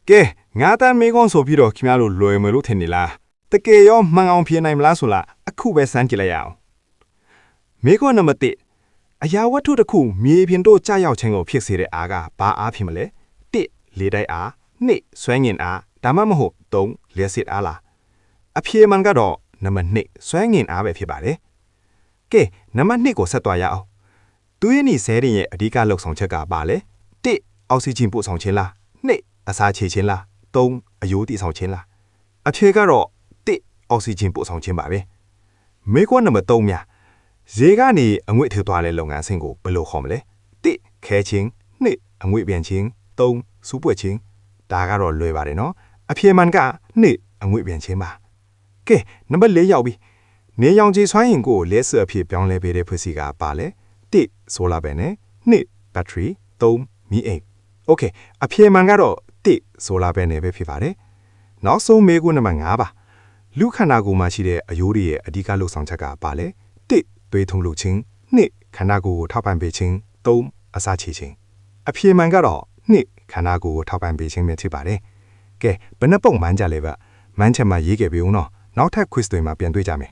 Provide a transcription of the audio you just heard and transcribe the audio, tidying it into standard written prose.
ကဲငါသားမေကွန်ဆိုပြီးတော့ခင်ဗျားတို့လွယ်မယ်လို့ထင်နေလားတကယ်ရောမှန်အောင်ဖြေနိုင်မလားဆိုလားအခုပဲစမ်းကြည့်လိုက်ရအောင်မေကွန်နံပါတ်1အရာဝတ္ထုတစ်ခုမြေပြင်တို့ကြာရောက်ခြင်းကိုဖြစ်စေတဲ့အားကဘာအားဖြစ်မလဲ1လေတိုက်အား2ဆွဲငင်အားဒါမှမဟုတ်3လျှက်စစ်အားလားအဖြေမှန်ကတော့နံပါတ်2ဆွဲငင်အားပဲဖြစ်ပါတယ်ကဲနံပါတ်2ကိုဆက်သွားရအောင်သူရဲ့ညီဆဲရင်ရဲ့အဓိကလှုပ်ဆောင်ချက်ကဘာလဲ1အောက်ဆီဂျင်ပို့ဆောင်ခြင်းလား2အစာချေခြင်းလား3အယိုးတိဆောင်ခြင်းလားအဖြေကတော့1အောက်ဆီဂျင်ပို့ဆောင်ခြင်းပါပဲမေကွန်းနံပါတ်3များဈေးကနေအငွေ့ထည့်သွားတဲ့လုပ်ငန်းစဉ်ကိုဘယ်လိုခေါ်မလဲ1ခဲချင်း2အငွေ့ပြန်ချင်း3စူးပွက်ချင်းဒါကတော့လွယ်ပါတယ်နော်အဖြေမှန်က2အငွေ့ပြန်ချင်းပါကဲနံပါတ်4ရောက်ပြီနေရောင်ခြည်စွမ်းအင်ကိုလဲဆွအဖြစ်ပြောင်းလဲပေးတဲ့ဖွဲ့စည်းကပါလဲ1ဆိုလာပဲနဲ့2ဘက်ထရီ3မီးအိမ်โอเคအဖြေမှန်ကတော့1ဆိုလာပဲနဲ့ပဲဖြစ်ပါတယ်နောက်ဆုံးမေးခွန်းနံပါတ်5ပါလူခန္ဓာကိုယ်မှာရှိတဲ့အယိုးတွေရဲ့အဓိကလှုပ်ဆောင်ချက်ကပါလဲ1သွေးထုံလုပ်ခြင်း2ခန္ဓာကိုယ်ကိုထောက်ပံ့ပေးခြင်း3အစာချေခြင်းအဖြေမှန်ကတော့2ခန္ဓာကိုယ်ကိုထောက်ပံ့ပေးခြင်းပဲဖြစ်ပါတယ်ကဲဘယ်နှပုံမှန်ကြလဲဗျမှန်းချက်မှာရေးခဲ့ပြီဦးနော်နောက်ထပ် quiz တွေမှာပြန်တွေ့ကြမယ်